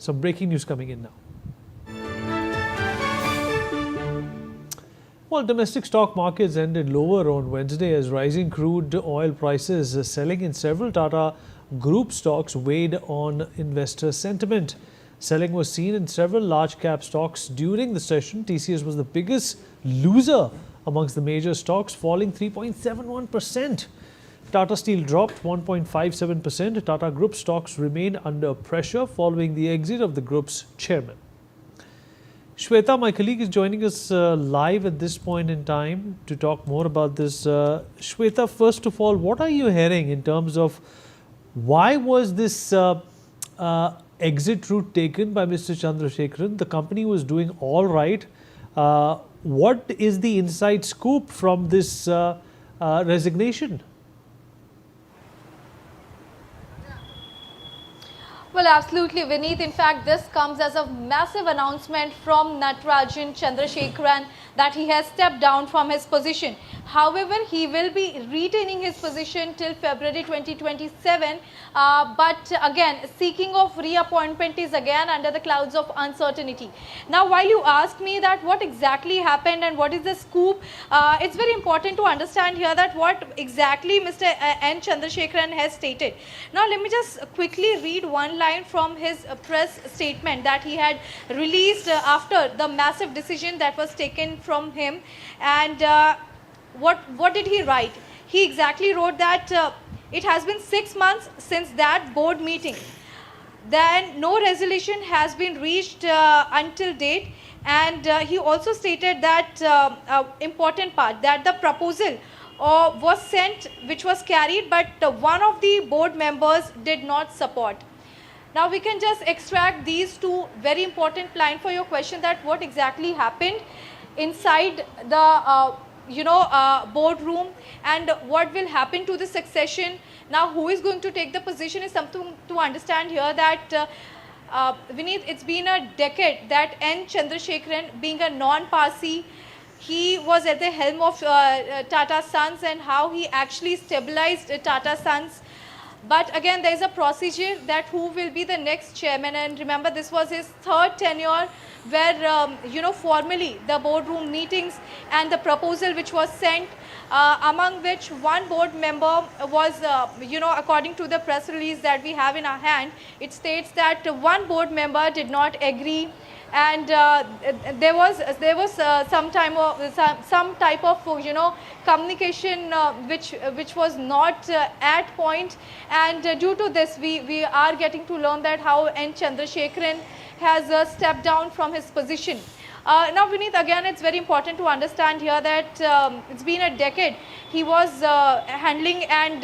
Some breaking news coming in now. Well, domestic stock markets ended lower on Wednesday as rising crude oil prices selling in several Tata Group stocks weighed on investor sentiment. Selling was seen in several large cap stocks during the session. TCS was the biggest loser amongst the major stocks, falling 3.71%. Tata Steel dropped 1.57%. Tata Group stocks remained under pressure following the exit of the group's chairman. Shweta, my colleague, is joining us live at this point in time to talk more about this. Shweta, first of all, what are you hearing in terms of why was this exit route taken by Mr. Chandrasekaran? The company was doing all right. What is the inside scoop from this resignation? Well, absolutely, Vineet. In fact, this comes as a massive announcement from Natarajan Chandrasekaran that he has stepped down from his position. However, he will be retaining his position till February 2027. But again, seeking of reappointment is again under the clouds of uncertainty. Now, while you ask me that what exactly happened and what is the scoop, it's very important to understand here that what exactly Mr. N. Chandrasekaran has stated. Now, let me just quickly read one line from his press statement that he had released after the massive decision that was taken from him. And what did he write? He exactly wrote that it has been 6 months since that board meeting. Then no resolution has been reached until date. And he also stated that important part, that the proposal was sent, which was carried, but one of the board members did not support. Now we can just extract these two very important lines for your question, that what exactly happened inside the boardroom and what will happen to the succession. Now who is going to take the position is something to understand here, that Vineet, it's been a decade that N. Chandrasekaran, being a non-Parsi, he was at the helm of Tata Sons, and how he actually stabilized Tata Sons. But again, there is a procedure that who will be the next chairman. And remember, this was his third tenure, where formally the boardroom meetings and the proposal which was sent, among which one board member was, according to the press release that we have in our hand, it states that one board member did not agree. And there was some type of communication which was not at point, and due to this we are getting to learn that how N. Chandrasekaran has stepped down from his position. Now, Vineet, again, it's very important to understand here that it's been a decade he was handling, and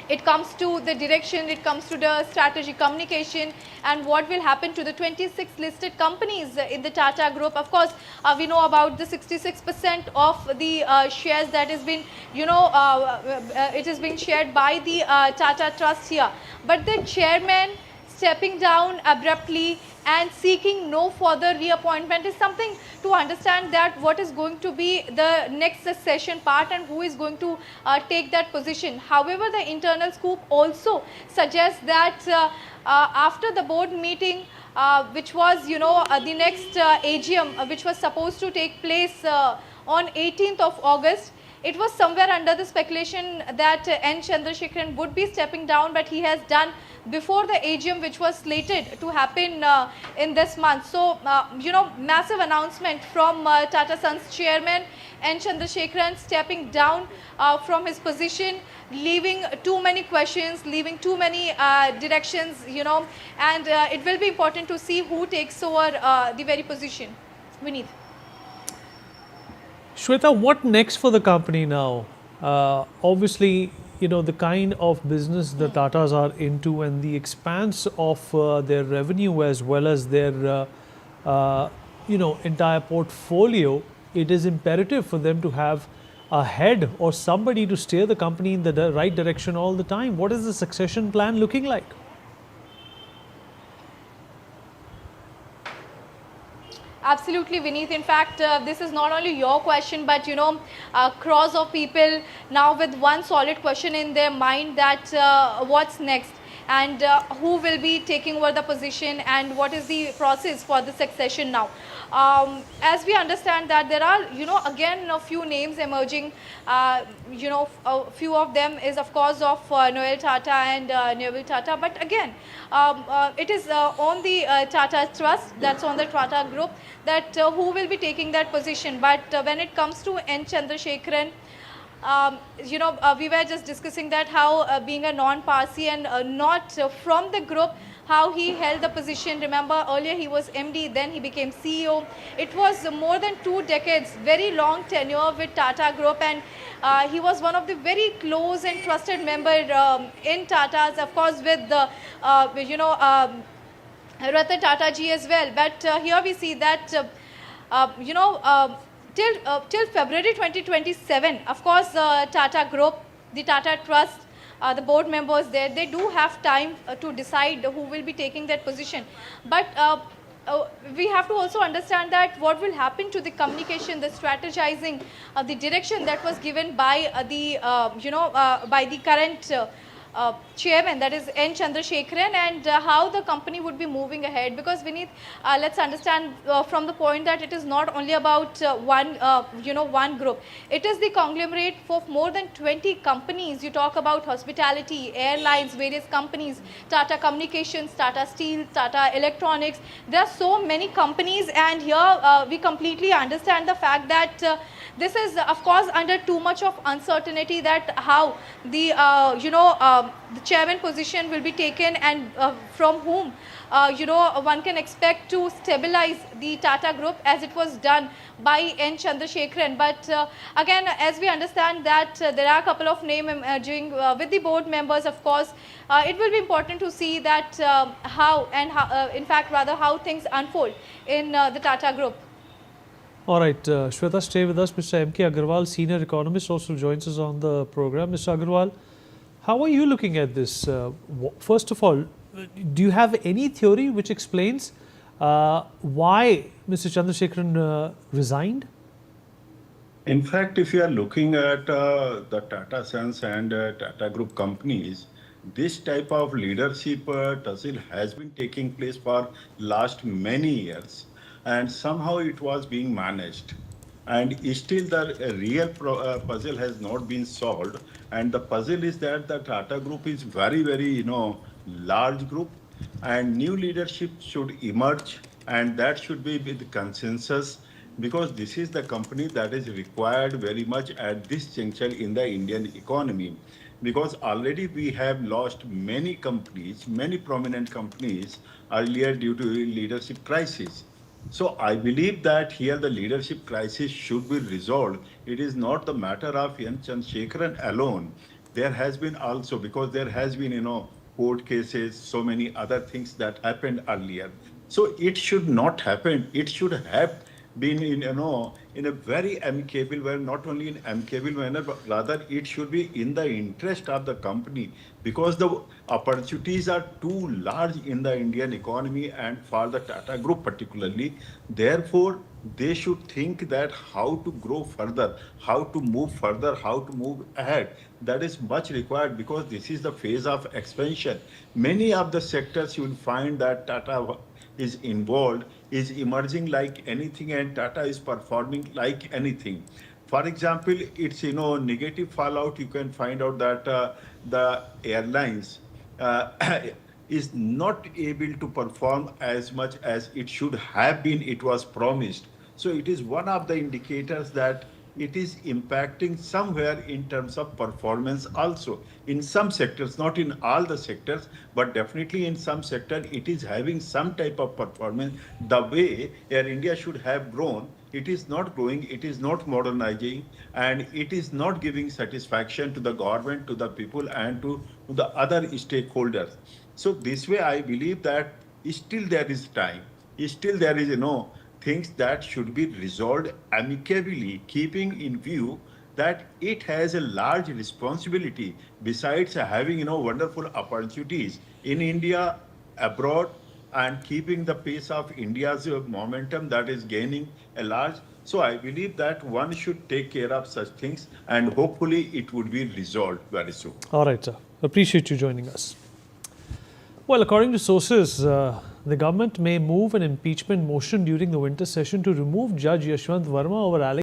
it comes to the direction, it comes to the strategy communication, and what will happen to the 26 listed companies in the Tata Group. Of course, we know about the 66% of the shares that has been, it has been shared by the Tata Trust here. But the chairman stepping down abruptly and seeking no further reappointment is something to understand that what is going to be the next succession part and who is going to take that position. However, the internal scoop also suggests that after the board meeting, which was, the next AGM, which was supposed to take place on 18th of August, it was somewhere under the speculation that N. Chandrasekaran would be stepping down, but he has done before the AGM, which was slated to happen in this month. So, massive announcement from Tata Sons chairman N. Chandrasekaran stepping down from his position, leaving too many questions, leaving too many directions, and it will be important to see who takes over the very position. Vineet. Shweta, what next for the company now? Obviously, the kind of business the Tatas are into and the expanse of their revenue as well as their, entire portfolio, it is imperative for them to have a head or somebody to steer the company in the right direction all the time. What is the succession plan looking like? Absolutely, Vineet. In fact, this is not only your question, but crores of people now with one solid question in their mind, that what's next. and who will be taking over the position, and what is the process for the succession now. As we understand that there are, again a few names emerging. A few of them is of course of Noel Tata and Neville Tata, but again it is on the Tata Trust, that's on the Tata Group, that who will be taking that position. But when it comes to N. Chandrasekaran, we were just discussing that how being a non-Parsi and not from the group, how he held the position. Remember, earlier he was MD, then he became CEO. It was more than 2 decades, very long tenure with Tata Group, and he was one of the very close and trusted member in Tata's, of course, with the, Ratan Tata ji as well. But here we see that, till February 2027, of course, Tata Group, the Tata Trust, the board members there, they do have time to decide who will be taking that position. But we have to also understand that what will happen to the communication, the strategizing, the direction that was given by by the current chairman, that is N. Chandrasekaran, and how the company would be moving ahead. Because Vineet, let's understand from the point that it is not only about one group. It is the conglomerate of more than 20 companies. You talk about hospitality, airlines, various companies, Tata Communications, Tata Steel, Tata Electronics. There are so many companies, and here we completely understand the fact that this is, of course, under too much of uncertainty, that how the the chairman position will be taken, and from whom one can expect to stabilize the Tata Group, as it was done by N. Chandrasekaran. But again, as we understand that there are a couple of names emerging with the board members, of course, it will be important to see that how and how, in fact, rather how things unfold in the Tata Group. All right, Shweta, stay with us. Mr. M.K. Agarwal, senior economist, also joins us on the program. Mr. Agarwal, how are you looking at this? First of all, do you have any theory which explains why Mr. Chandrasekaran resigned? In fact, if you are looking at the Tata Sons and Tata Group companies, this type of leadership tussle has been taking place for last many years, and somehow it was being managed. And still the real puzzle has not been solved. And the puzzle is that the Tata Group is very, very, large group, and new leadership should emerge, and that should be with consensus, because this is the company that is required very much at this juncture in the Indian economy. Because already we have lost many companies, many prominent companies earlier due to leadership crisis. So I believe that here the leadership crisis should be resolved. It is not the matter of N. Chandrasekaran alone. There has been also, because there has been, court cases, so many other things that happened earlier. So it should not happen. It should have been in a very amicable way, not only in amicable manner, but rather it should be in the interest of the company, because the opportunities are too large in the Indian economy and for the Tata Group particularly. Therefore, they should think that how to grow further, how to move further, how to move ahead. That is much required, because this is the phase of expansion. Many of the sectors you will find that Tata is involved is emerging like anything, and Tata is performing like anything. For example, it's negative fallout. You can find out that the airlines is not able to perform as much as it should have been. It was promised. So it is one of the indicators that it is impacting somewhere in terms of performance also. In some sectors, not in all the sectors, but definitely in some sector, it is having some type of performance. The way Air India should have grown, it is not growing, it is not modernizing, and it is not giving satisfaction to the government, to the people, and to the other stakeholders. So this way, I believe that still there is time. Still there is, things that should be resolved amicably, keeping in view that it has a large responsibility besides having wonderful opportunities in India, abroad, and keeping the pace of India's momentum that is gaining a large. So I believe that one should take care of such things, and hopefully it would be resolved very soon. All right, sir. Appreciate you joining us. Well, according to sources, the government may move an impeachment motion during the winter session to remove Judge Yashwant Verma over allegations